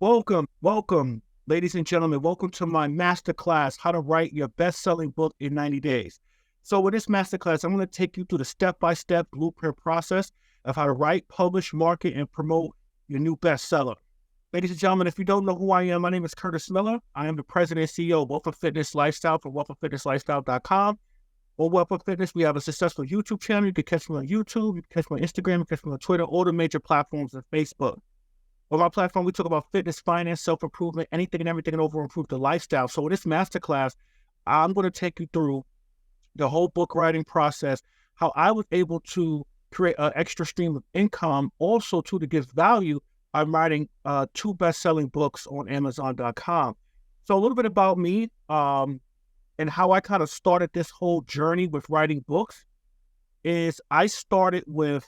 Welcome, ladies and gentlemen. Welcome to my masterclass, How to Write Your Best-Selling Book in 90 Days. So with this masterclass, I'm going to take you through the step-by-step blueprint process of how to write, publish, market, and promote your new bestseller. Ladies and gentlemen, if you don't know who I am, my name is Curtis Miller. I am the president and CEO of Wealth of Fitness Lifestyle from wealthofitnesslifestyle.com. On Wealth of Fitness, we have a successful YouTube channel. You can catch me on YouTube, you can catch me on Instagram, you can catch me on Twitter, all the major platforms and Facebook. On our platform, we talk about fitness, finance, self-improvement, anything and everything, and over improve the lifestyle. So in this masterclass, I'm going to take you through the whole book writing process, how I was able to create an extra stream of income, also to give value. I'm writing two best-selling books on Amazon.com. So a little bit about me and how I kind of started this whole journey with writing books is I started with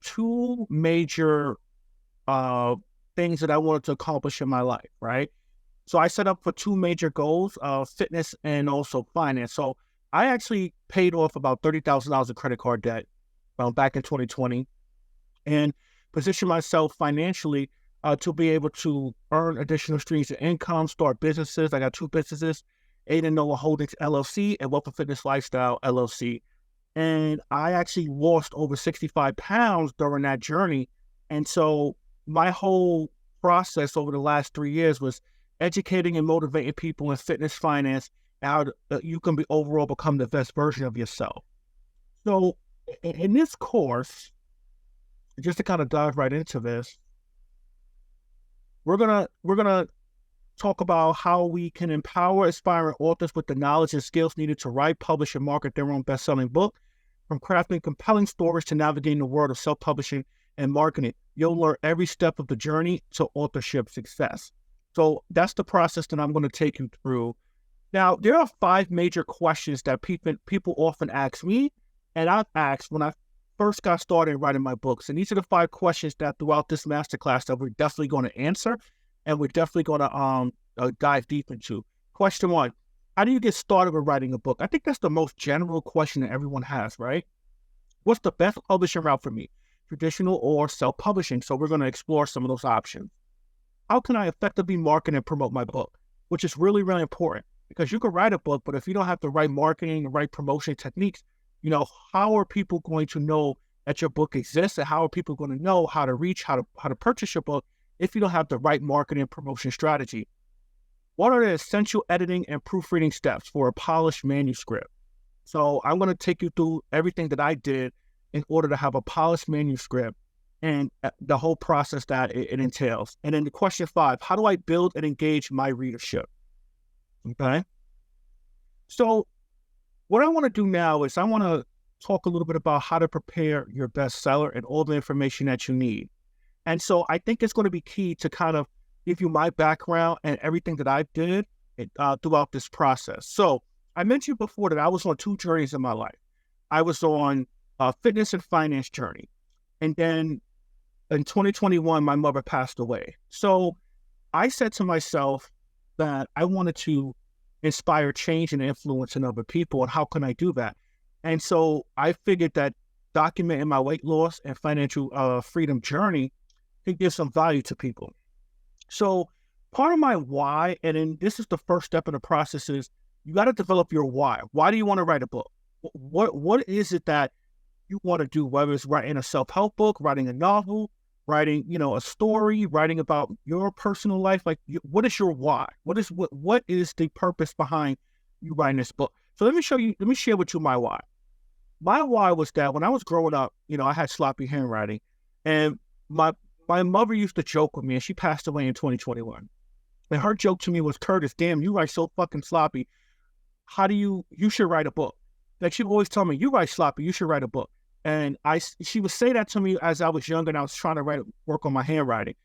two major things that I wanted to accomplish in my life, right? So I set up for two major goals, fitness and also finance. So I actually paid off about $30,000 of credit card debt back in 2020 and positioned myself financially to be able to earn additional streams of income, start businesses. I got two businesses, Aiden Noah Holdings LLC and Wealth of Fitness Lifestyle LLC. And I actually lost over 65 pounds during that journey. And so my whole process over the last 3 years was educating and motivating people in fitness, finance, how you can overall become the best version of yourself. So in this course, just to kind of dive right into this, we're gonna talk about how we can empower aspiring authors with the knowledge and skills needed to write, publish, and market their own best-selling book, from crafting compelling stories to navigating the world of self-publishing and marketing. You'll learn every step of the journey to authorship success. So that's the process that I'm going to take you through. Now, there are 5 major questions that people often ask me, and I've asked when I first got started writing my books. And these are the 5 questions that throughout this masterclass that we're definitely going to answer, and we're definitely going to dive deep into. Question 1, how do you get started with writing a book? I think that's the most general question that everyone has, right? What's the best publishing route for me? Traditional or self-publishing. So we're going to explore some of those options. How can I effectively market and promote my book? Which is really, really important, because you can write a book, but if you don't have the right marketing, the right promotion techniques, how are people going to know that your book exists, and how are people going to know how to reach, how to purchase your book if you don't have the right marketing and promotion strategy? What are the essential editing and proofreading steps for a polished manuscript? So I'm going to take you through everything that I did in order to have a polished manuscript and the whole process that it entails. And then the question 5, how do I build and engage my readership? Okay. So what I want to do now is I want to talk a little bit about how to prepare your bestseller and all the information that you need. And so I think it's going to be key to kind of give you my background and everything that I did throughout this process. So I mentioned before that I was on 2 journeys in my life. I was on fitness and finance journey. And then in 2021, my mother passed away. So I said to myself that I wanted to inspire change and influence in other people. And how can I do that? And so I figured that documenting my weight loss and financial freedom journey could give some value to people. So part of my why, and then this is the first step in the process, is you got to develop your why. Why do you want to write a book? What is it that you want to do, whether it's writing a self-help book, writing a novel, writing, a story, writing about your personal life? Like, what is your why? What is the purpose behind you writing this book? So let me share with you my why. My why was that when I was growing up, I had sloppy handwriting, and my mother used to joke with me, and she passed away in 2021. And her joke to me was, Curtis, damn, you write so fucking sloppy. You should write a book. Like, she would always tell me, you write sloppy, you should write a book. And she would say that to me as I was younger and I was trying to work on my handwriting.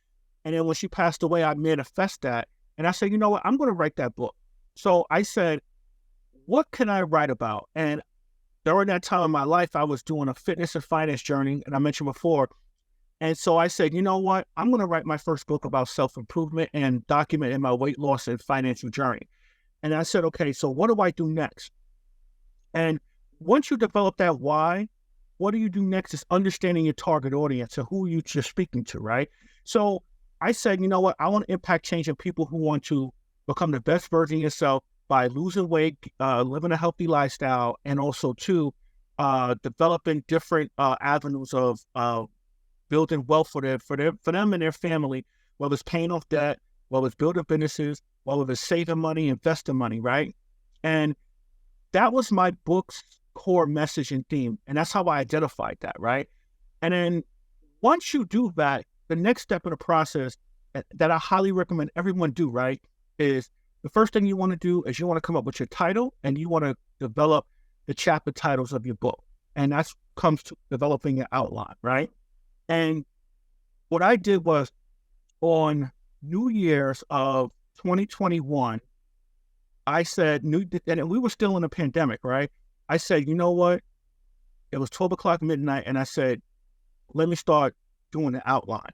And then when she passed away, I manifest that. And I said, you know what, I'm going to write that book. So I said, what can I write about? And during that time in my life, I was doing a fitness and finance journey, and I mentioned before. And so I said, you know what, I'm going to write my first book about self-improvement and documenting my weight loss and financial journey. And I said, okay, so what do I do next? And once you develop that why, what do you do next is understanding your target audience and who you're speaking to, right? So I said, you know what? I want to impact change in people who want to become the best version of yourself by losing weight, living a healthy lifestyle, and also too, developing different avenues of building wealth for them and their family, whether it's paying off debt, whether it's building businesses, whether it's saving money, investing money, right? And that was my book's core message and theme. And that's how I identified that, right? And then once you do that, the next step in the process that I highly recommend everyone do, right, is the first thing you want to do is you want to come up with your title and you want to develop the chapter titles of your book. And that comes to developing your outline, right? And what I did was on New Year's of 2021, I said, and we were still in a pandemic, right? I said, you know what? It was 12 o'clock midnight, and I said, let me start doing the outline.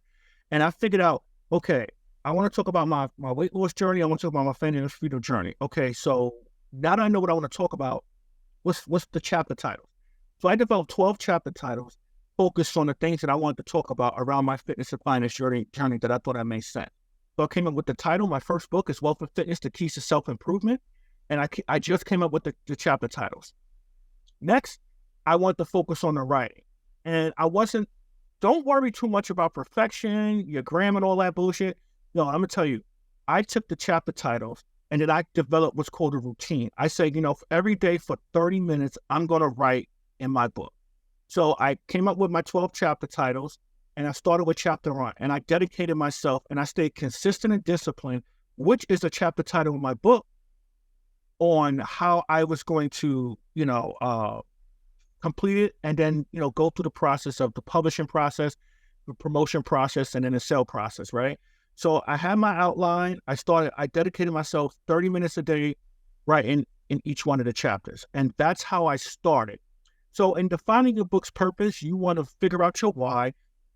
And I figured out, okay, I want to talk about my weight loss journey. I want to talk about my financial freedom journey. Okay, so now that I know what I want to talk about, what's the chapter titles? So I developed 12 chapter titles focused on the things that I wanted to talk about around my fitness and finance journey that I thought that made sense. So I came up with the title. My first book is Wealth and Fitness, The Keys to Self-Improvement. And I just came up with the chapter titles. Next, I want to focus on the writing. And don't worry too much about perfection, your grammar and all that bullshit. No, I'm going to tell you, I took the chapter titles and then I developed what's called a routine. I say, every day for 30 minutes, I'm going to write in my book. So I came up with my 12 chapter titles and I started with chapter 1 and I dedicated myself and I stayed consistent and disciplined, which is the chapter title of my book, on how I was going to, complete it and then, go through the process of the publishing process, the promotion process, and then the sale process, right? So I had my outline. I dedicated myself 30 minutes a day writing in each one of the chapters. And that's how I started. So in defining your book's purpose, you want to figure out your why, you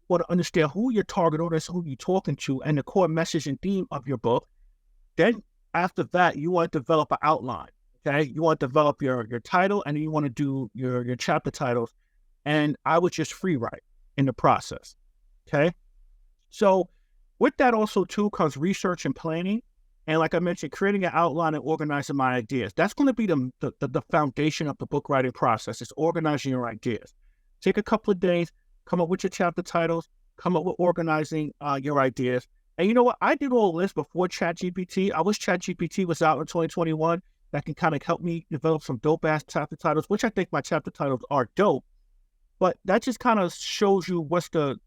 want to understand who your target audience, who you're talking to, and the core message and theme of your book. Then after that, you want to develop an outline, okay? You want to develop your title, and then you want to do your chapter titles. And I would just free write in the process, okay? So with that also too comes research and planning. And like I mentioned, creating an outline and organizing my ideas. That's going to be the foundation of the book writing process. It's organizing your ideas. Take a couple of days, come up with your chapter titles, come up with organizing your ideas. And you know what? I did all this before ChatGPT. I wish ChatGPT was out in 2021. That can kind of help me develop some dope-ass chapter titles, which I think my chapter titles are dope. But that just kind of shows you what's the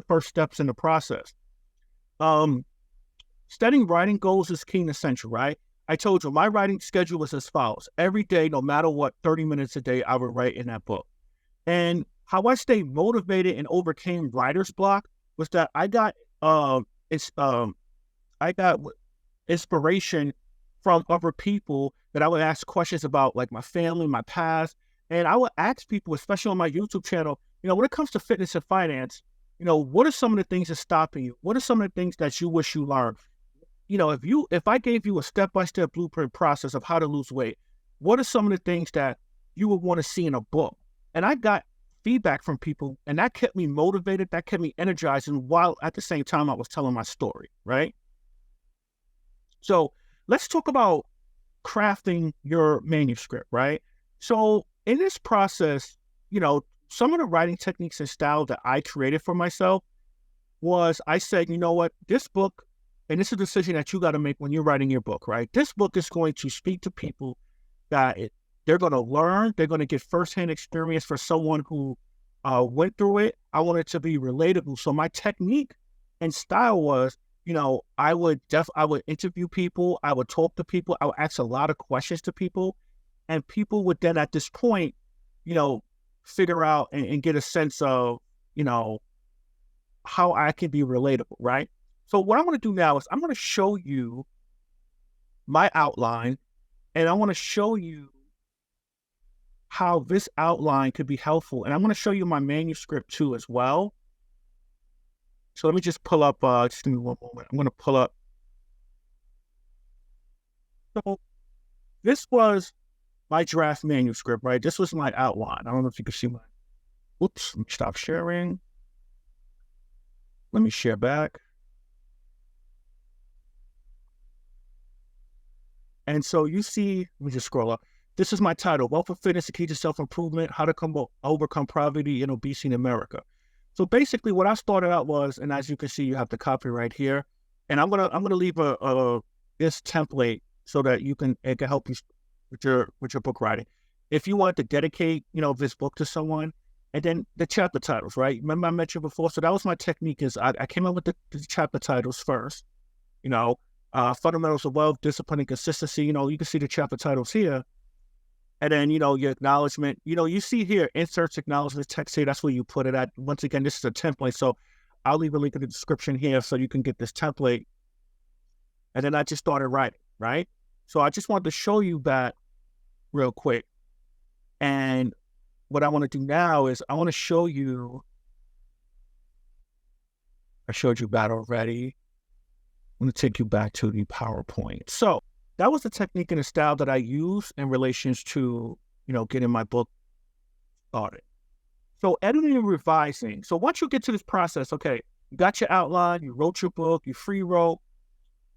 first steps in the process. Setting writing goals is key and essential, right? I told you my writing schedule was as follows. Every day, no matter what, 30 minutes a day, I would write in that book. And how I stayed motivated and overcame writer's block was that I got inspiration from other people that I would ask questions about, like my family, my past. And I would ask people, especially on my YouTube channel, when it comes to fitness and finance, what are some of the things that's stopping you? What are some of the things that you wish you learned? If I gave you a step-by-step blueprint process of how to lose weight, what are some of the things that you would want to see in a book? And I got feedback from people, and that kept me motivated, that kept me energized, and while at the same time I was telling my story, right? So let's talk about crafting your manuscript, right? So in this process, some of the writing techniques and style that I created for myself was I said, this book, and this is a decision that you got to make when you're writing your book, right? This book is going to speak to people that they're going to learn. They're going to get firsthand experience for someone who went through it. I want it to be relatable. So my technique and style was, I would interview people. I would talk to people. I would ask a lot of questions to people. And people would then at this point, figure out and get a sense of, how I can be relatable, right? So what I'm going to do now is I'm going to show you my outline, and I want to show you how this outline could be helpful. And I'm going to show you my manuscript too as well. So let me just pull up, just give me one moment. I'm going to pull up. So this was my draft manuscript, right? This was my outline. I don't know if you can see my, whoops, let me stop sharing. Let me share back. And so you see, let me just scroll up. This is my title, Wealth of Fitness, the Key to Self-Improvement, How to Overcome Poverty and Obesity in America. So basically what I started out was, and as you can see, you have the copy right here. And I'm gonna leave this template so that it can help you with your book writing. If you want to dedicate, this book to someone, and then the chapter titles, right? Remember I mentioned before? So that was my technique is I came up with the chapter titles first, Fundamentals of Wealth, Discipline and Consistency. You can see the chapter titles here. And then, your acknowledgement, you see here, inserts, acknowledgement, text here. That's where you put it at. Once again, this is a template. So I'll leave a link in the description here so you can get this template. And then I just started writing, right? So I just wanted to show you that real quick. And what I want to do now is I want to show you, I showed you that already. I'm going to take you back to the PowerPoint. So that was the technique and the style that I use in relations to, getting my book started. So editing and revising. So once you get to this process, okay, you got your outline, you wrote your book, you free wrote.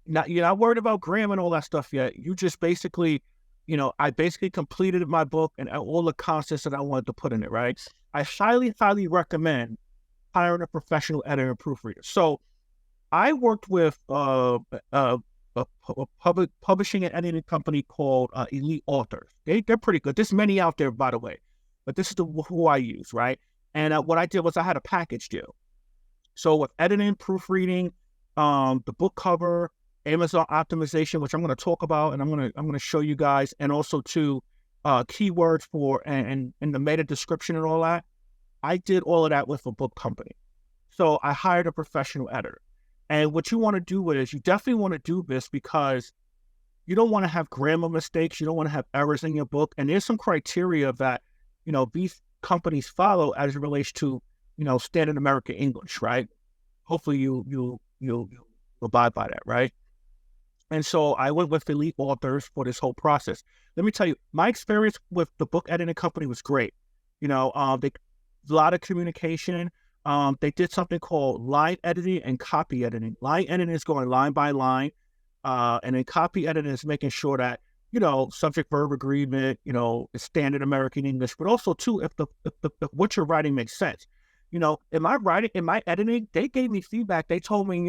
You're not worried about grammar and all that stuff yet. You just basically, I basically completed my book and all the concepts that I wanted to put in it, right? I highly, highly recommend hiring a professional editor and proofreader. So I worked with a public publishing and editing company called Elite Authors. They're pretty good. There's many out there, by the way, but this is who I use, right? And what I did was I had a package deal. So with editing, proofreading, the book cover, Amazon optimization, which I'm going to talk about, and I'm going to show you guys, and also keywords for and the meta description and all that. I did all of that with a book company. So I hired a professional editor. And what you want to do with it is you definitely want to do this because you don't want to have grammar mistakes. You don't want to have errors in your book. And there's some criteria that, these companies follow as it relates to, standard American English, right? Hopefully you'll abide by that, right? And so I went with Elite Authors for this whole process. Let me tell you, my experience with the book editing company was great. They a lot of communication. They did something called line editing and copy editing. Line editing is going line by line, and then copy editing is making sure that subject verb agreement, is standard American English, but also too if what you're writing makes sense. In my editing, they gave me feedback. They told me,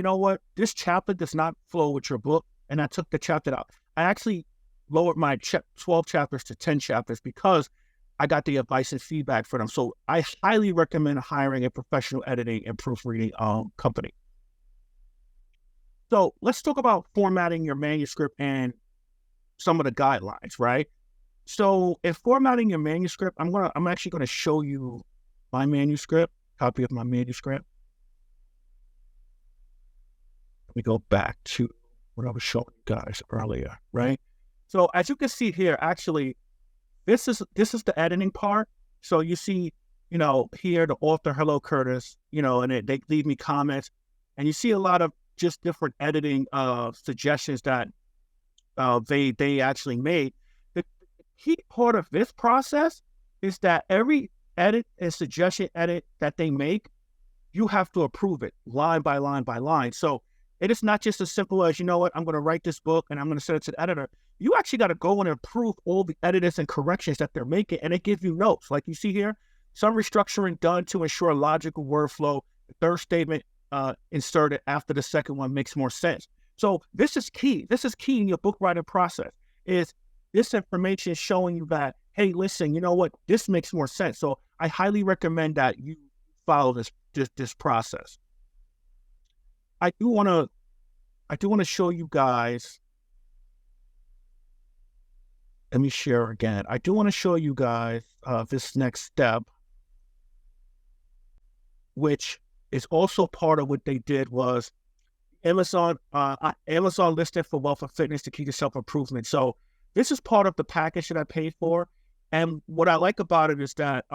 this chapter does not flow with your book, and I took the chapter out. I actually lowered my 12 chapters to 10 chapters because I got the advice and feedback for them. So I highly recommend hiring a professional editing and proofreading company. So let's talk about formatting your manuscript and some of the guidelines, right? So in formatting your manuscript, I'm actually going to show you my manuscript, copy of my manuscript. Let me go back to what I was showing you guys earlier, right? So as you can see here, actually, this is the editing part. So you see, here the author, hello Curtis, and they leave me comments, and you see a lot of just different editing suggestions that they actually made. The key part of this process is that every edit and suggestion edit that they make, you have to approve it line by line by line. So it is not just as simple as, I'm going to write this book and I'm going to send it to the editor. You actually got to go and approve all the edits and corrections that they're making, and it gives you notes. Like you see here, some restructuring done to ensure logical word flow. The third statement inserted after the second one makes more sense. So this is key. This is key in your book writing process, is this information is showing you that, hey, listen, you know what? This makes more sense. So I highly recommend that you follow this process. I do want to show you guys. Let me share again. I do want to show you guys this next step, which is also part of what they did was Amazon listed for Wealth of Fitness, the Key to Self-Improvement. So this is part of the package that I paid for. And what I like about it is that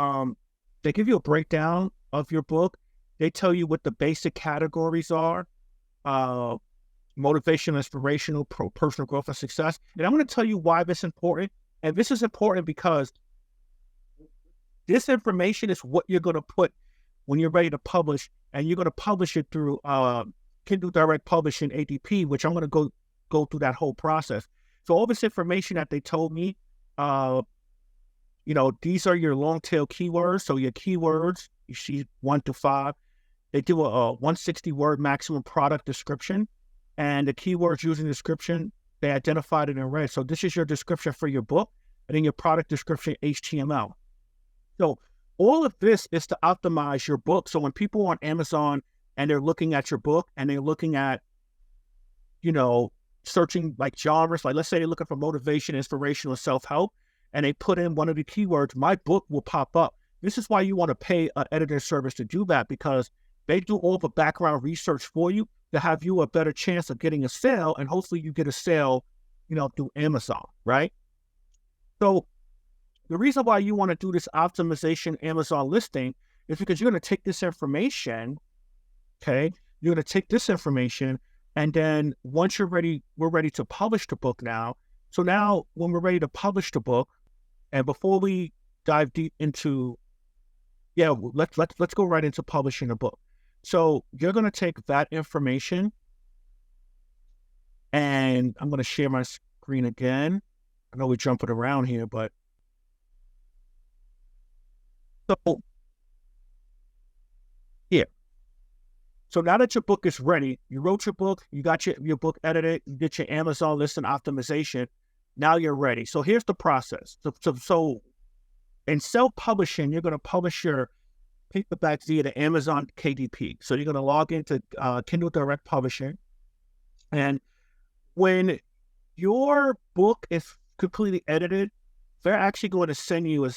they give you a breakdown of your book. They tell you what the basic categories are. Motivational, inspirational, personal growth and success. And I'm going to tell you why this is important. And this is important because this information is what you're going to put when you're ready to publish, and you're going to publish it through Kindle Direct Publishing ADP, which I'm going to go through that whole process. So all this information that they told me, these are your long tail keywords. So your keywords, you see 1 to 5. They do a 160 word maximum product description, and the keywords using the description, they identified it in red. So this is your description for your book, and then your product description, HTML. So all of this is to optimize your book. So when people are on Amazon and they're looking at your book and they're looking at, searching like genres, like let's say they're looking for motivation, inspirational, self-help, and they put in one of the keywords, my book will pop up. This is why you want to pay an editing service to do that, because they do all the background research for you to have you a better chance of getting a sale, and hopefully you get a sale, through Amazon, right? So the reason why you want to do this optimization Amazon listing is because you're going to take this information, okay? You're going to take this information, and then once we're ready to publish the book now. So now when we're ready to publish the book, and before we dive deep into, let's go right into publishing a book. So you're going to take that information, and I'm going to share my screen again. I know we're jumping around here, but so yeah. So now that your book is ready, you wrote your book, you got your book edited, you did your Amazon listing optimization. Now you're ready. So here's the process. So in self-publishing, you're going to publish your paperback via the Amazon KDP. So you're going to log into Kindle Direct Publishing. And when your book is completely edited, they're actually going to send you a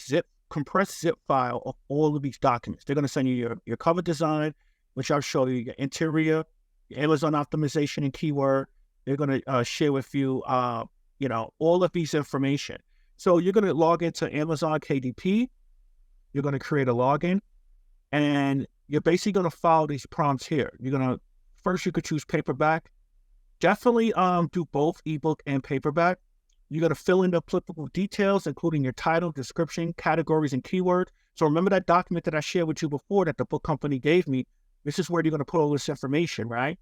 compressed zip file of all of these documents. They're going to send you your cover design, which I'll show you, your interior, your Amazon optimization and keyword. They're going to share with you, all of these information. So you're going to log into Amazon KDP. You're going to create a login, and you're basically going to follow these prompts here. First you could choose paperback. Definitely do both ebook and paperback. You're going to fill in the applicable details, including your title, description, categories, and keywords. So remember that document that I shared with you before that the book company gave me. This is where you're going to put all this information, right?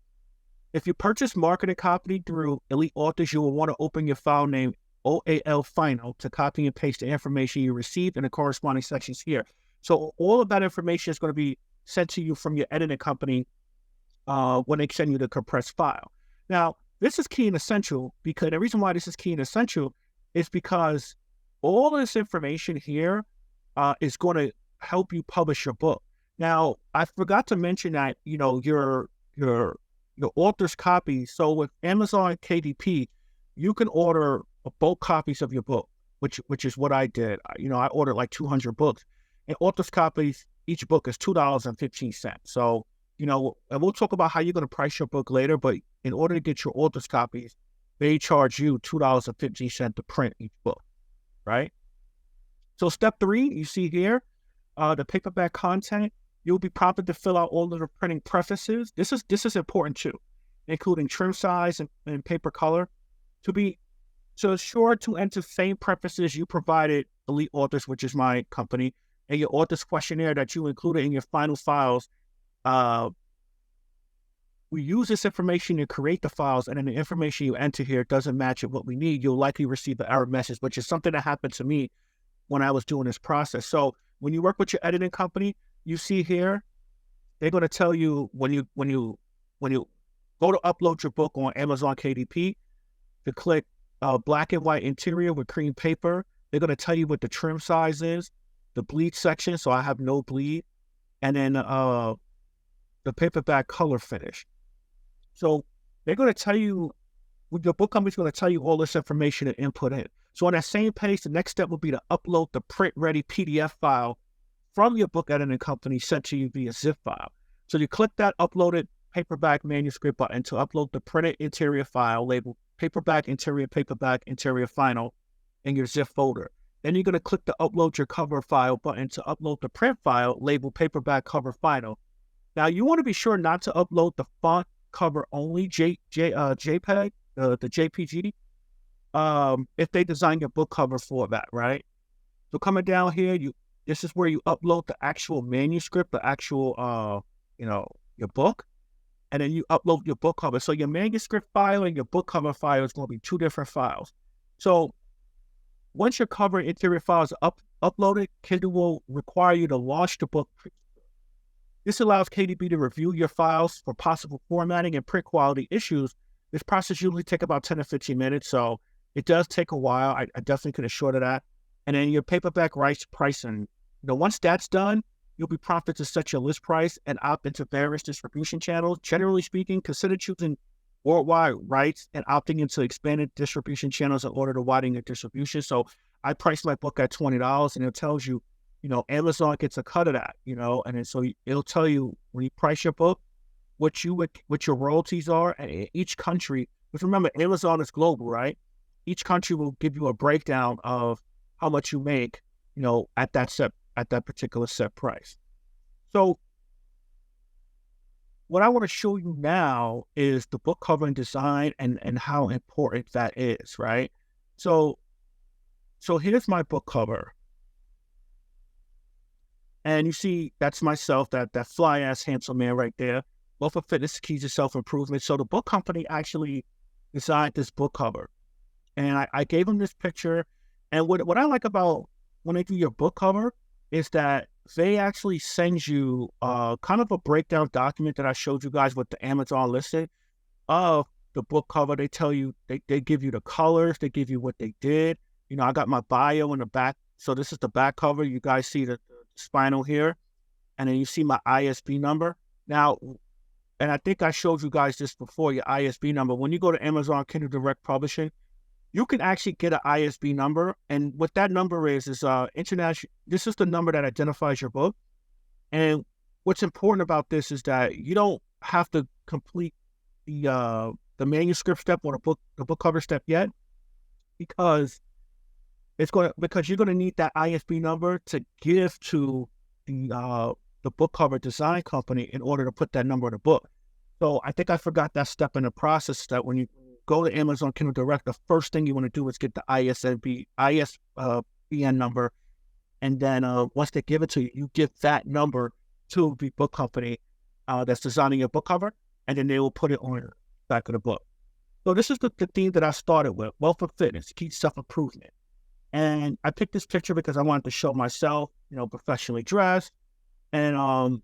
If you purchase marketing copy through Elite Authors, you will want to open your file name OAL Final to copy and paste the information you received in the corresponding sections here. So all of that information is going to be sent to you from your editing company when they send you the compressed file. Now, this is key and essential, because the reason why this is key and essential is because all this information here is going to help you publish your book. Now, I forgot to mention that, your author's copy. So with Amazon KDP, you can order bulk copies of your book, which is what I did. I ordered like 200 books, and author's copies, each book is $2.15. So, and we'll talk about how you're going to price your book later, but in order to get your author's copies, they charge you $2.15 to print each book, right? So step 3, you see here, the paperback content. You'll be prompted to fill out all of the printing prefaces. This is important too, including trim size and paper color. So ensure to enter same prefaces you provided Elite Authors, which is my company, and your author's questionnaire that you included in your final files. We use this information to create the files, and then the information you enter here doesn't match what we need. You'll likely receive an error message, which is something that happened to me when I was doing this process. So when you work with your editing company, you see here, they're going to tell you when you go to upload your book on Amazon KDP, to click black and white interior with cream paper. They're going to tell you what the trim size is, the bleed section, so I have no bleed, and then the paperback color finish. So they're going to tell you, the book company's going to tell you all this information and input in. So on that same page, the next step will be to upload the print-ready PDF file from your book editing company sent to you via zip file. So you click that uploaded paperback manuscript button to upload the printed interior file labeled paperback interior final in your zip folder. Then you're going to click the upload your cover file button to upload the print file labeled paperback cover final. Now you want to be sure not to upload the font cover only JPEG, the JPG, if they design your book cover for that, right? So coming down here, this is where you upload the actual manuscript, the actual, your book, and then you upload your book cover. So your manuscript file and your book cover file is going to be two different files. So once your cover and interior files are uploaded, Kindle will require you to launch the book. This allows KDP to review your files for possible formatting and print quality issues. This process usually takes about 10 to 15 minutes, so it does take a while. I definitely can assure of that. And then your paperback rights pricing. Once that's done, you'll be prompted to set your list price and opt into various distribution channels. Generally speaking, consider choosing worldwide rights and opting into expanded distribution channels in order to widen your distribution. So I priced my book at $20, and it tells you, Amazon gets a cut of that, and then so it'll tell you when you price your book, what your royalties are, and each country, because remember, Amazon is global, right? Each country will give you a breakdown of how much you make, at that particular set price. So what I want to show you now is the book cover and design and how important that is, right? So here's my book cover. And you see, that's myself, that fly-ass handsome man right there. Wealth of Fitness, Keys to Self-Improvement. So the book company actually designed this book cover. And I gave them this picture. And what I like about when they do your book cover is that they actually send you kind of a breakdown document that I showed you guys with the Amazon listing of the book cover. They tell you, they give you the colors, they give you what they did. I got my bio in the back. So this is the back cover. You guys see the spinal here, and then you see my ISB number. Now, and I think I showed you guys this before, your ISB number. When you go to Amazon Kindle Direct Publishing, you can actually get an ISB number, and what that number is international. This is the number that identifies your book. And what's important about this is that you don't have to complete the manuscript step or the book cover step yet, because you're going to need that ISB number to give to the book cover design company in order to put that number in the book. So I think I forgot that step in the process, that when you go to Amazon Kindle Direct, the first thing you want to do is get the ISBN number. And then once they give it to you, you give that number to the book company that's designing your book cover, and then they will put it on the back of the book. So this is the theme that I started with, Wealth of Fitness, Key to Self-Improvement. And I picked this picture because I wanted to show myself, professionally dressed. And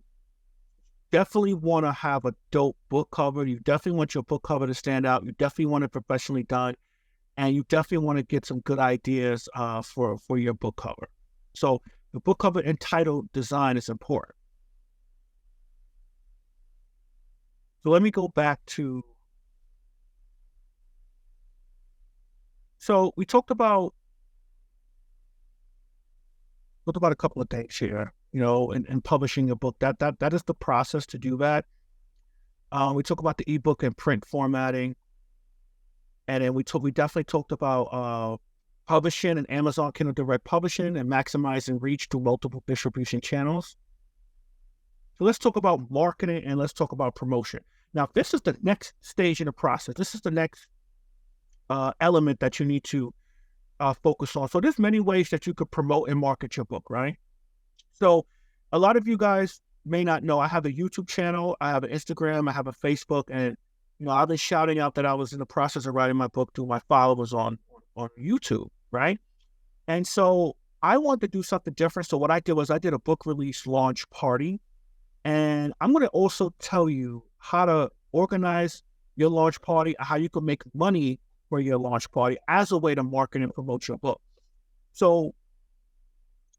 definitely want to have a dope book cover. You definitely want your book cover to stand out. You definitely want it professionally done. And you definitely want to get some good ideas for your book cover. So the book cover and title design is important. So let me go back to... So we talked about a couple of things here, in publishing a book. That is the process to do that. We talk about the ebook and print formatting, and then we definitely talked about publishing and Amazon Kindle Direct Publishing and maximizing reach through multiple distribution channels. So let's talk about marketing and let's talk about promotion. Now, this is the next stage in the process. This is the next element that you need to focus on. So there's many ways that you could promote and market your book, right? So a lot of you guys may not know, I have a YouTube channel, I have an Instagram, I have a Facebook, and I've been shouting out that I was in the process of writing my book to my followers on YouTube, right? And so I wanted to do something different. So what I did was I did a book release launch party, and I'm going to also tell you how to organize your launch party, how you can make money for your launch party as a way to market and promote your book. So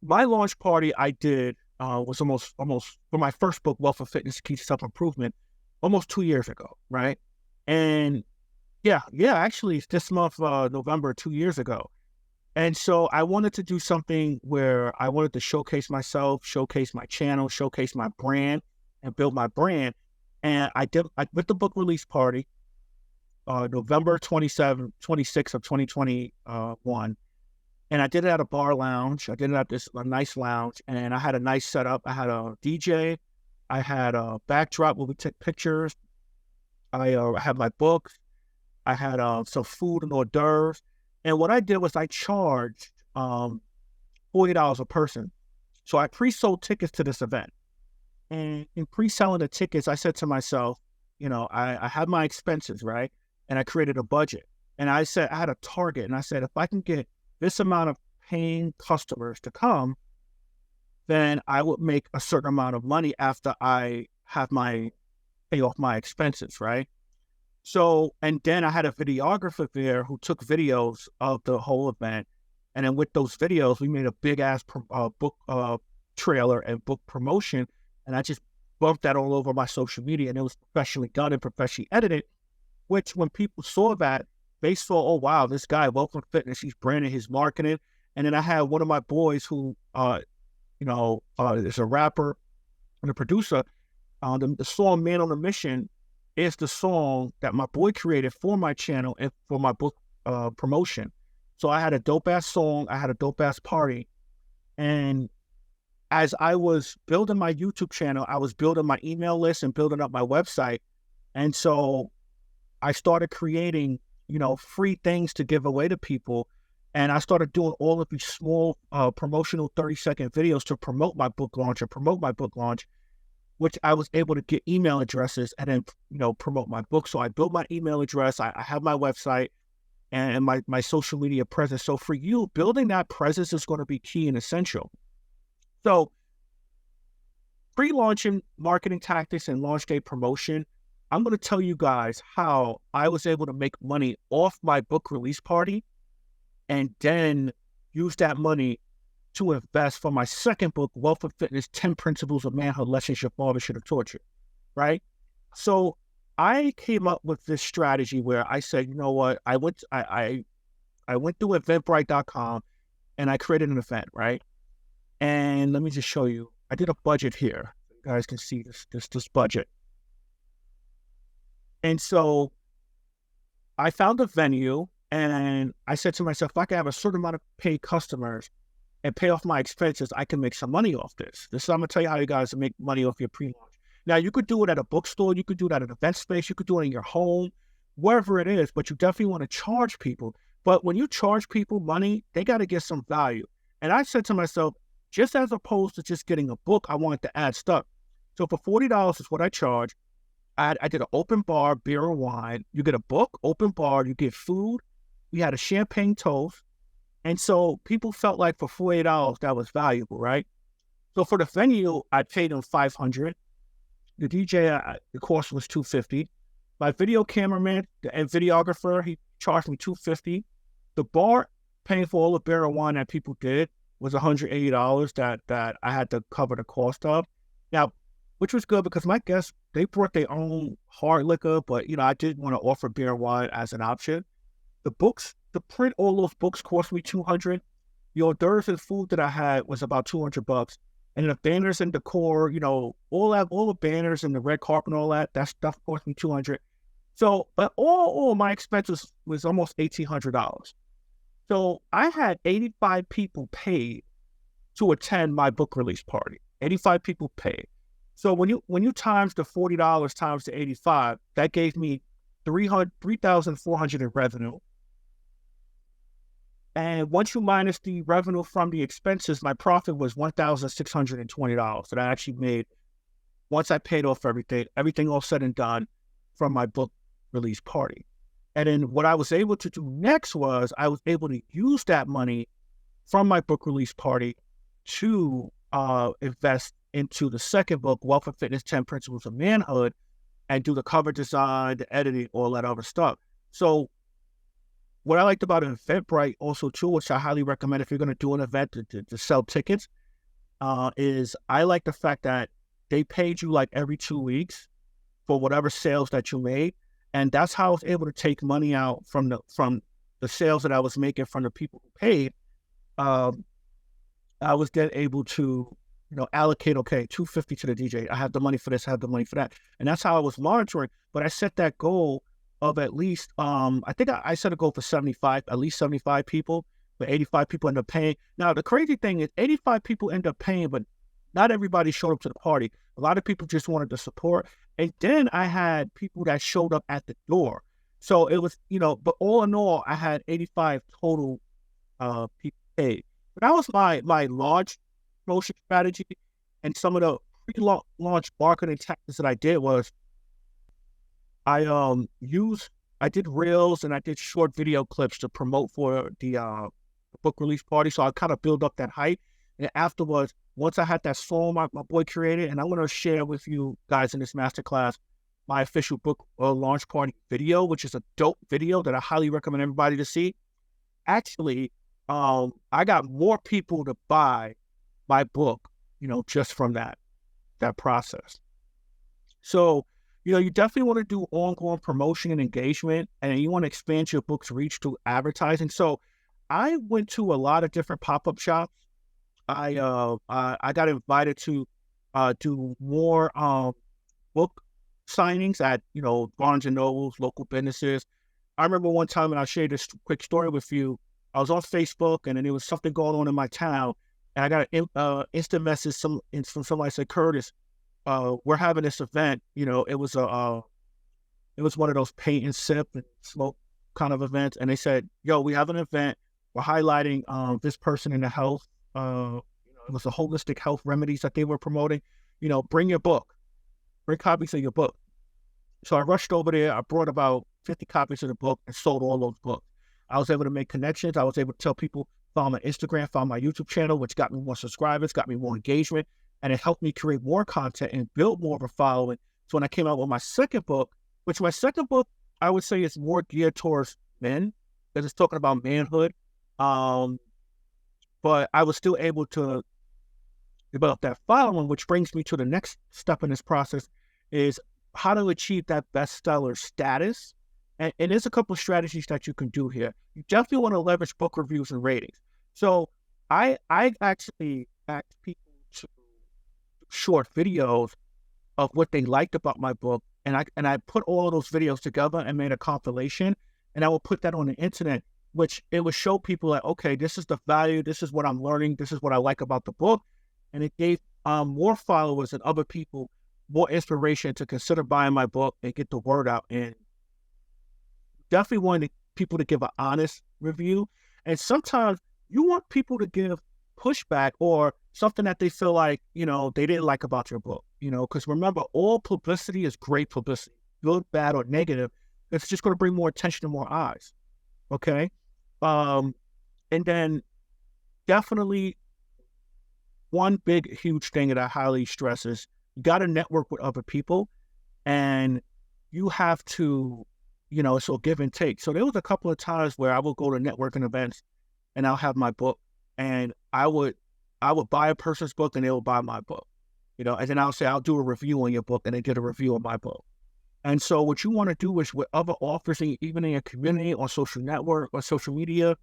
my launch party I did was almost for my first book, Wealth of Fitness, Key to Self-Improvement, almost 2 years ago, right? And actually it's this month, November, 2 years ago. And so I wanted to do something where I wanted to showcase myself, showcase my channel, showcase my brand, and build my brand. And I with the book release party, November 26th of 2021. And I did it at a bar lounge. I did it at a nice lounge, and I had a nice setup. I had a DJ. I had a backdrop where we took pictures. I had my books. I had some food and hors d'oeuvres. And what I did was I charged $40 a person. So I pre-sold tickets to this event. And in pre-selling the tickets, I said to myself, I had my expenses, right? And I created a budget. And I said, I had a target, and I said, if I can get this amount of paying customers to come, then I would make a certain amount of money after I have my pay off my expenses, right? So, and then I had a videographer there who took videos of the whole event. And then with those videos, we made a big ass book trailer and book promotion. And I just bumped that all over my social media, and it was professionally done and professionally edited, which when people saw that, they saw, oh, wow, this guy, Welcome Fitness, he's branding his marketing. And then I had one of my boys who, is a rapper and a producer. The song Man on a Mission is the song that my boy created for my channel and for my book promotion. So I had a dope ass song, I had a dope ass party. And as I was building my YouTube channel, I was building my email list and building up my website. And so I started creating, free things to give away to people. And I started doing all of these small promotional 30-second videos to promote my book launch, which I was able to get email addresses and then, promote my book. So I built my email address. I have my website and my social media presence. So for you, building that presence is going to be key and essential. So pre-launching marketing tactics and launch day promotion, I'm going to tell you guys how I was able to make money off my book release party and then use that money to invest for my second book, Wealth of Fitness, 10 Principles of Manhood Lessons Your Father Should Have Taught You, right? So I came up with this strategy where I said, you know what, I went to eventbrite.com and I created an event, right? And let me just show you, I did a budget here. You guys can see this budget. And so I found a venue and I said to myself, if I can have a certain amount of paid customers and pay off my expenses, I can make some money off this. I'm going to tell you how you guys make money off your pre-launch. Now, you could do it at a bookstore. You could do it at an event space. You could do it in your home, wherever it is, but you definitely want to charge people. But when you charge people money, they got to get some value. And I said to myself, just as opposed to just getting a book, I wanted to add stuff. So for $40 is what I charge. I did an open bar, beer and wine. You get a book, open bar, you get food. We had a champagne toast. And so people felt like for $48, that was valuable, right? So for the venue, I paid them $500. The DJ, the cost was $250. My video cameraman and videographer, he charged me $250. The bar, paying for all the beer and wine that people did, was $180 that I had to cover the cost of. Now, which was good because my guests, they brought their own hard liquor, but, I did want to offer beer and wine as an option. The books, to print all those books cost me $200. The hors d'oeuvres and food that I had was about $200. And the banners and decor, all the banners and the red carpet and all that stuff cost me $200. So, but all my expenses was almost $1,800. So I had 85 people paid to attend my book release party. 85 people paid. So when you times the $40 times the 85, that gave me $3,400 in revenue. And once you minus the revenue from the expenses, my profit was $1,620 that I actually made once I paid off everything all said and done from my book release party. And then what I was able to do next was I was able to use that money from my book release party to invest into the second book, Wealth of Fitness, 10 Principles of Manhood, and do the cover design, the editing, all that other stuff. So what I liked about Eventbrite also too, which I highly recommend if you're going to do an event to sell tickets, is I like the fact that they paid you like every 2 weeks for whatever sales that you made. And that's how I was able to take money out from the sales that I was making from the people who paid. I was then able to, allocate, okay, $250 to the DJ. I have the money for this, I have the money for that. And that's how I was monitoring. But I set that goal of at least, I think I set a goal for at least 75 people, but 85 people end up paying. Now, the crazy thing is 85 people end up paying, but not everybody showed up to the party. A lot of people just wanted the support. And then I had people that showed up at the door. So it was, but all in all, I had 85 total people paid. But that was my launch promotion strategy. And some of the pre-launch marketing tactics that I did was I used I did reels and I did short video clips to promote for the book release party. So I kind of build up that hype. And afterwards, once I had that song my boy created, and I'm going to share with you guys in this masterclass my official book launch party video, which is a dope video that I highly recommend everybody to see. Actually, I got more people to buy my book, just from that process. So, you definitely want to do ongoing promotion and engagement, and you want to expand your book's reach through advertising. So I went to a lot of different pop-up shops. I got invited to do more book signings at, Barnes and Nobles, local businesses. I remember one time, and I'll share this quick story with you. I was on Facebook, and then there was something going on in my town, and I got an instant message from somebody said, Curtis, we're having this event. It was one of those paint and sip and smoke kind of events. And they said, yo, we have an event. We're highlighting this person in the health. It was a holistic health remedies that they were promoting. Bring your book. Bring copies of your book. So I rushed over there. I brought about 50 copies of the book and sold all those books. I was able to make connections. I was able to tell people, follow my Instagram, follow my YouTube channel, which got me more subscribers, got me more engagement. And it helped me create more content and build more of a following. So when I came out with my second book, I would say is more geared towards men, because it's talking about manhood. But I was still able to develop that following, which brings me to the next step in this process, is how to achieve that bestseller status. And there's a couple of strategies that you can do here. You definitely want to leverage book reviews and ratings. So I actually asked people to short videos of what they liked about my book, and I put all of those videos together and made a compilation, and I will put that on the internet, which it would show people like, okay, this is the value, this is what I'm learning, this is what I like about the book, and it gave more followers and other people more inspiration to consider buying my book and get the word out. And definitely wanted people to give an honest review, and sometimes you want people to give pushback or something that they feel like, they didn't like about your book, because remember, all publicity is great publicity, good, bad, or negative. It's just going to bring more attention to more eyes. Okay. And then definitely one big, huge thing that I highly stress is you got to network with other people, and you have to, it's a give and take. So there was a couple of times where I would go to networking events and I'll have my book, and I would buy a person's book and they would buy my book, and then I'll say, I'll do a review on your book, and they did a review on my book. And so what you want to do is with other authors, even in your community, on social network or social media,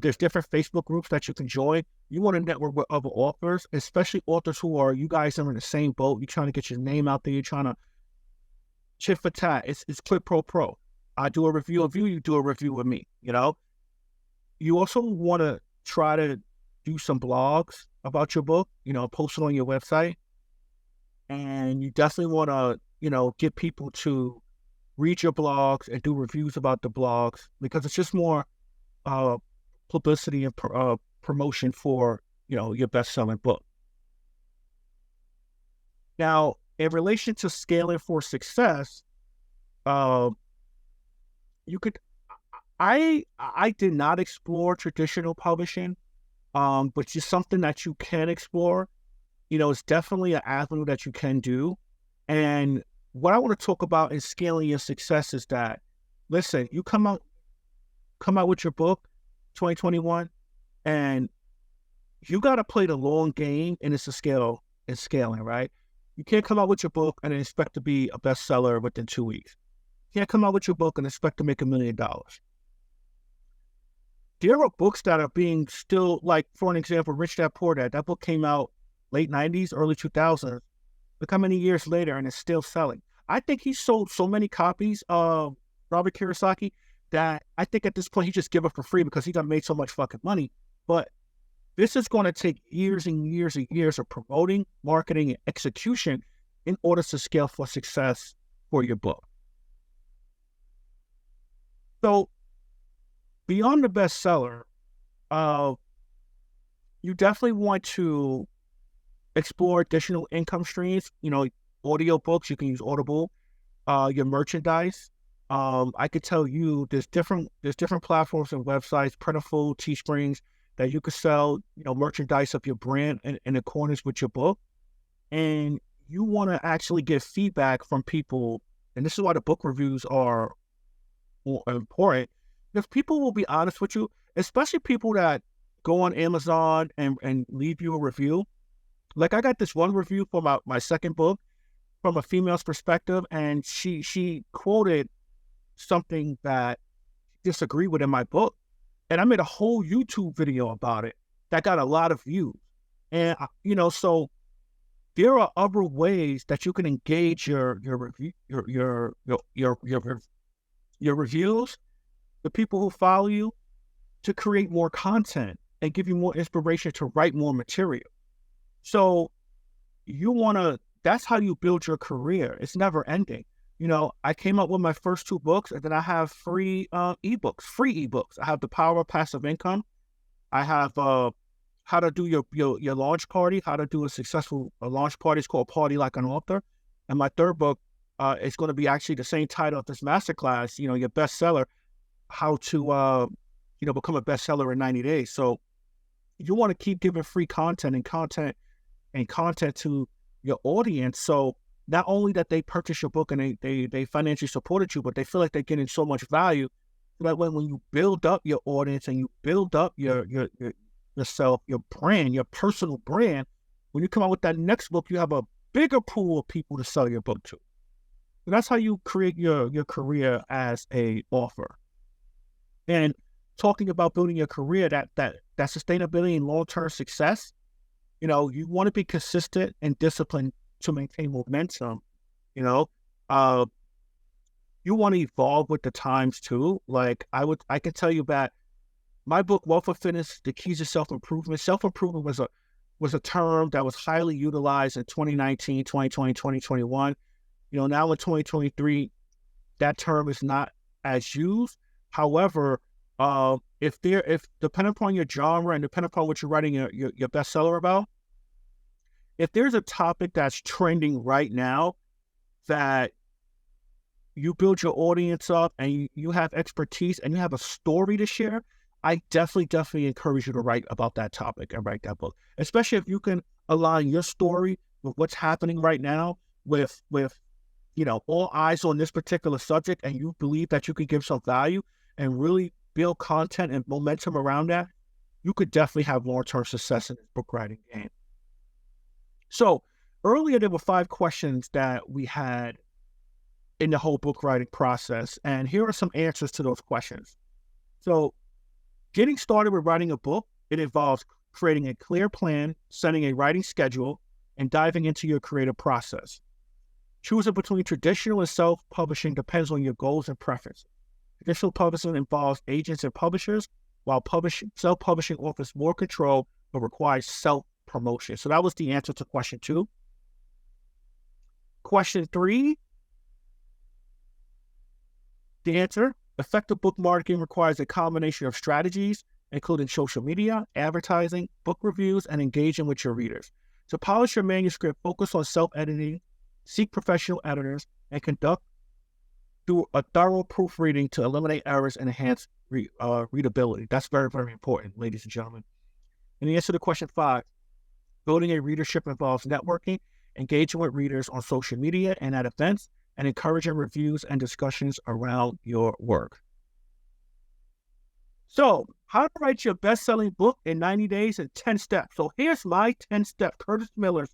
there's different Facebook groups that you can join. You want to network with other authors, especially authors who you guys are in the same boat. You're trying to get your name out there. You're trying to chit for tat. It's quid pro quo. I do a review of you, you do a review with me, You also want to try to do some blogs about your book, post it on your website. And you definitely want to, get people to read your blogs and do reviews about the blogs, because it's just more publicity and promotion for, your best-selling book. Now, in relation to scaling for success, I did not explore traditional publishing, but just something that you can explore. It's definitely an avenue that you can do. And what I want to talk about in scaling your success is that, listen, you come out with your book, 2021, and you got to play the long game, and it's scaling, right? You can't come out with your book and expect to be a bestseller within 2 weeks. You can't come out with your book and expect to make $1 million. There are books that are being still, like, for an example, Rich Dad Poor Dad. That book came out late 90s, early 2000s. Look how many years later, and it's still selling. I think he sold so many copies of Robert Kiyosaki that I think at this point he just give it for free because he made so much fucking money. But this is going to take years and years and years of promoting, marketing, and execution in order to scale for success for your book. So beyond the bestseller, you definitely want to explore additional income streams, audio books, you can use Audible, your merchandise, I could tell you there's different platforms and websites, Printiful, Teesprings, that you could sell, merchandise of your brand in accordance with your book. And you want to actually get feedback from people. And this is why the book reviews are important, because people will be honest with you, especially people that go on Amazon and leave you a review. Like, I got this one review for my second book from a female's perspective, and she quoted something that she disagreed with in my book. And I made a whole YouTube video about it that got a lot of views. And, so there are other ways that you can engage your review, your reviews, the people who follow you, to create more content and give you more inspiration to write more material. So that's how you build your career. It's never ending. I came up with my first 2 books, and then I have free ebooks. I have The Power of Passive Income. I have how to do your launch party, how to do a successful launch party. It's called Party Like an Author. And my third book is going to be actually the same title of this masterclass, your bestseller, how to, become a bestseller in 90 days. So you want to keep giving free content to your audience. So not only that they purchase your book and they financially supported you, but they feel like they're getting so much value that when you build up your audience and you build up yourself, your brand, your personal brand, when you come out with that next book, you have a bigger pool of people to sell your book to. So that's how you create your career as a author. And talking about building your career, that sustainability and long-term success, you want to be consistent and disciplined to maintain momentum. You want to evolve with the times too. Like, I can tell you that my book, Wealth of Fitness, The Keys to Self-Improvement. Self-improvement was a term that was highly utilized in 2019, 2020, 2021. Now in 2023, that term is not as used. However, if depending upon your genre and depending upon what you're writing your bestseller about, if there's a topic that's trending right now that you build your audience up and you have expertise and you have a story to share, I definitely encourage you to write about that topic and write that book, especially if you can align your story with what's happening right now with all eyes on this particular subject, and you believe that you can give some value and really build content and momentum around that. You could definitely have long-term success in this book writing game. So earlier, there were 5 questions that we had in the whole book writing process, and here are some answers to those questions. So getting started with writing a book, it involves creating a clear plan, setting a writing schedule, and diving into your creative process. Choosing between traditional and self-publishing depends on your goals and preferences. Traditional publishing involves agents and publishers, while self-publishing offers more control but requires self-promotion. So that was the answer to question 2. Question 3, the answer: effective book marketing requires a combination of strategies, including social media, advertising, book reviews, and engaging with your readers. To polish your manuscript, focus on self-editing, seek professional editors, and conduct through a thorough proofreading to eliminate errors and enhance readability. That's very, very important, ladies and gentlemen. And the answer to question 5, building a readership involves networking, engaging with readers on social media and at events, and encouraging reviews and discussions around your work. So, how to write your best-selling book in 90 days in 10 steps. So here's my 10-step, Curtis Miller's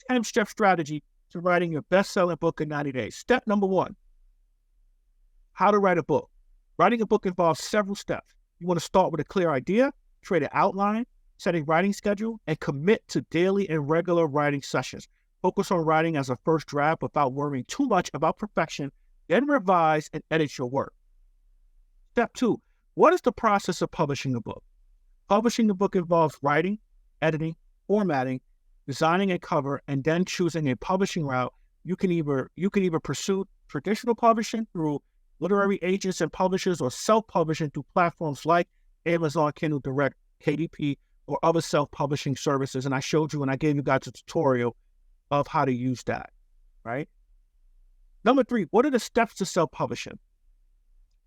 10-step strategy to writing your best-selling book in 90 days. Step number 1, how to write a book. Writing a book involves several steps. You want to start with a clear idea, create an outline, set a writing schedule, and commit to daily and regular writing sessions. Focus on writing as a first draft without worrying too much about perfection, then revise and edit your work. Step 2, what is the process of publishing a book? Publishing a book involves writing, editing, formatting, designing a cover, and then choosing a publishing route. You can either pursue traditional publishing through literary agents and publishers, or self-publishing through platforms like Amazon Kindle Direct, KDP, or other self-publishing services. And I showed you and I gave you guys a tutorial of how to use that, right? Number 3, what are the steps to self-publishing?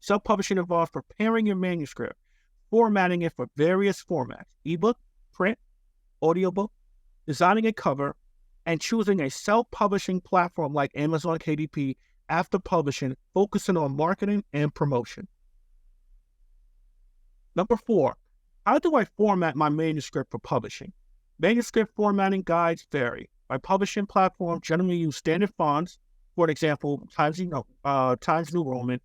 Self-publishing involves preparing your manuscript, formatting it for various formats, ebook, print, audiobook, designing a cover, and choosing a self-publishing platform like Amazon KDP after publishing, focusing on marketing and promotion. Number 4, how do I format my manuscript for publishing? Manuscript formatting guides vary. My publishing platform generally use standard fonts, for example, Times New Roman,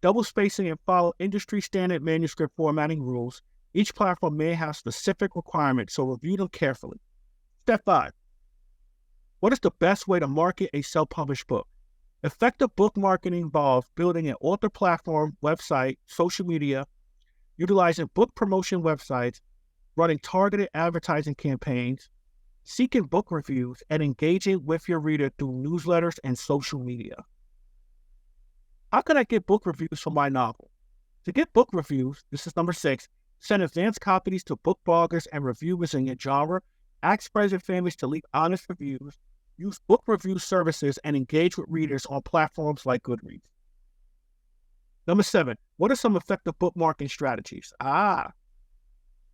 double spacing, and follow industry standard manuscript formatting rules. Each platform may have specific requirements, so review them carefully. Step 5. What is the best way to market a self-published book? Effective book marketing involves building an author platform, website, social media, utilizing book promotion websites, running targeted advertising campaigns, seeking book reviews, and engaging with your reader through newsletters and social media. How can I get book reviews for my novel? To get book reviews, this is number 6, send advanced copies to book bloggers and reviewers in your genre, ask friends and families to leave honest reviews, use book review services, and engage with readers on platforms like Goodreads. Number 7, what are some effective book marketing strategies?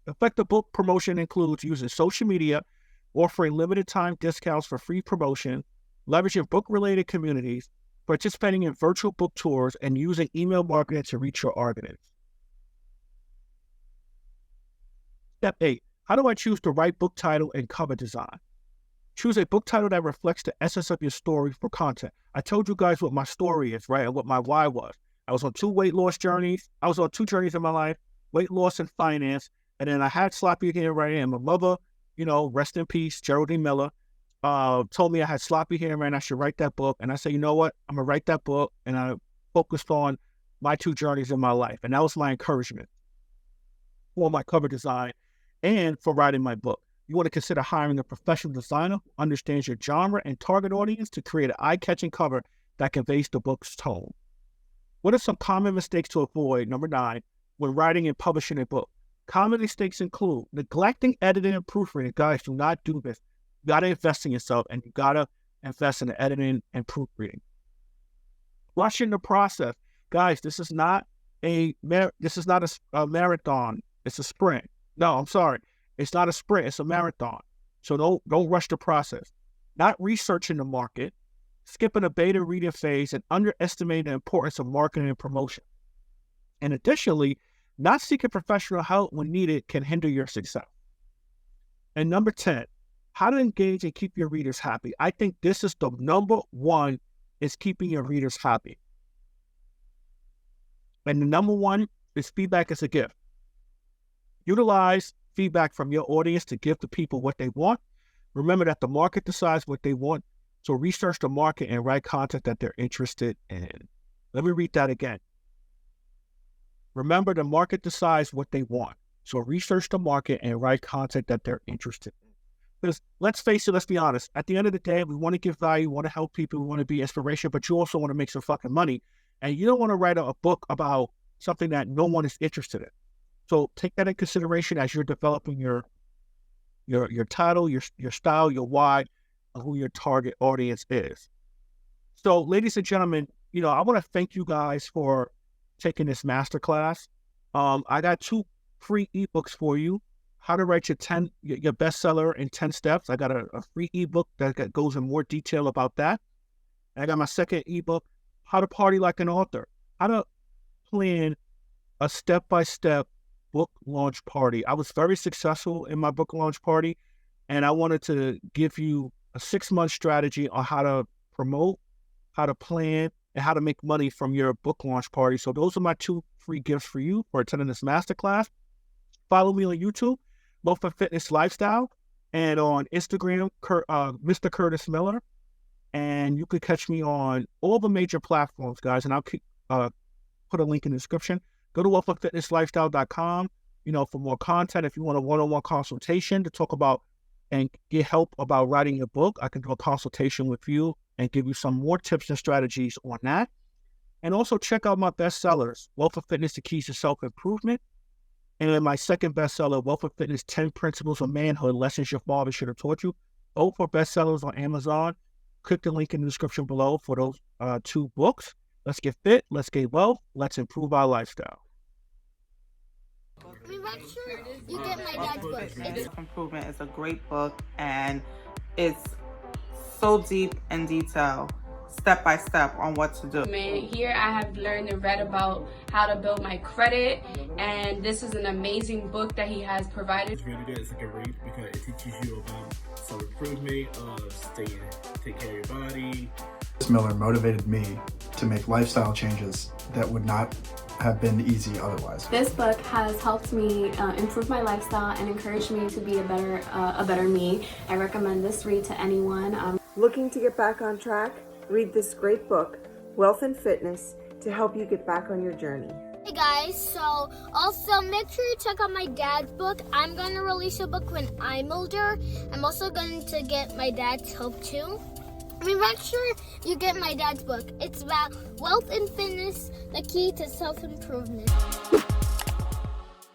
Effective book promotion includes using social media, offering limited time discounts for free promotion, leveraging book-related communities, participating in virtual book tours, and using email marketing to reach your audience. Step 8, how do I choose the right book title and cover design? Choose a book title that reflects the essence of your story for content. I told you guys what my story is, right? And what my why was. I was on 2 weight loss journeys. I was on 2 journeys in my life, weight loss and finance. And then I had sloppy hair right here. My mother, rest in peace, Geraldine Miller, told me I had sloppy hair and I should write that book. And I said, you know what? I'm going to write that book. And I focused on my 2 journeys in my life. And that was my encouragement for my cover design and for writing my book. You want to consider hiring a professional designer who understands your genre and target audience to create an eye-catching cover that conveys the book's tone. What are some common mistakes to avoid, number 9, when writing and publishing a book? Common mistakes include neglecting editing and proofreading. Guys, do not do this. You got to invest in yourself, and you got to invest in the editing and proofreading. Rushing the process. Guys, this is not a marathon. It's a sprint. No, I'm sorry. It's not a sprint. It's a marathon. So don't rush the process. Not researching the market, skipping a beta reading phase, and underestimating the importance of marketing and promotion. And additionally, not seeking professional help when needed can hinder your success. And number 10, how to engage and keep your readers happy. I think this is the number 1 is keeping your readers happy. And the number 1 is feedback as a gift. Utilize feedback from your audience to give the people what they want. Remember that the market decides what they want. So research the market and write content that they're interested in. Let me read that again. Remember, the market decides what they want. So research the market and write content that they're interested in. Because let's face it, let's be honest. At the end of the day, we want to give value, we want to help people, we want to be inspiration, but you also want to make some fucking money. And you don't want to write a book about something that no one is interested in. So take that in consideration as you're developing your title, your style, your why, and who your target audience is. So, ladies and gentlemen, I want to thank you guys for taking this masterclass. I got 2 free ebooks for you. How to write your bestseller in 10 steps. I got a free ebook that goes in more detail about that. And I got my second ebook, How to Party Like an Author. How to plan a step-by-step book launch party. I was very successful in my book launch party, and I wanted to give you a 6-month strategy on how to promote, how to plan, and how to make money from your book launch party. So those are my 2 free gifts for you for attending this masterclass. Follow me on YouTube, Wealth Fitness Lifestyle, and on Instagram, Mr. Curtis Miller. And you can catch me on all the major platforms, guys, and I'll put a link in the description. Go to wealthfitnesslifestyle.com, for more content. If you want a one-on-one consultation to talk about and get help about writing your book, I can do a consultation with you and give you some more tips and strategies on that. And also check out my bestsellers, Wealth of Fitness, The Keys to Self-Improvement, and my second bestseller, Wealth of Fitness, 10 Principles of Manhood, Lessons Your Father Should Have Taught You. Both are bestsellers on Amazon. Click the link in the description below for those 2 books. Let's get fit, let's get wealth, let's improve our lifestyle. Make sure you get my dad's book. Improvement is a great book, and it's so deep in detail, step by step on what to do. Here I have learned and read about how to build my credit, and this is an amazing book that he has provided. It's really good. It's a good read because it teaches you about self-improvement, take care of your body. Miller motivated me to make lifestyle changes that would not have been easy otherwise. This book has helped me improve my lifestyle and encouraged me to be a better me. I recommend this read to anyone. Looking to get back on track? Read this great book, Wealth and Fitness, to help you get back on your journey. Hey guys, so also make sure you check out my dad's book. I'm going to release a book when I'm older. I'm also going to get my dad's help too. Make sure you get my dad's book. It's about wealth and fitness, the key to self-improvement.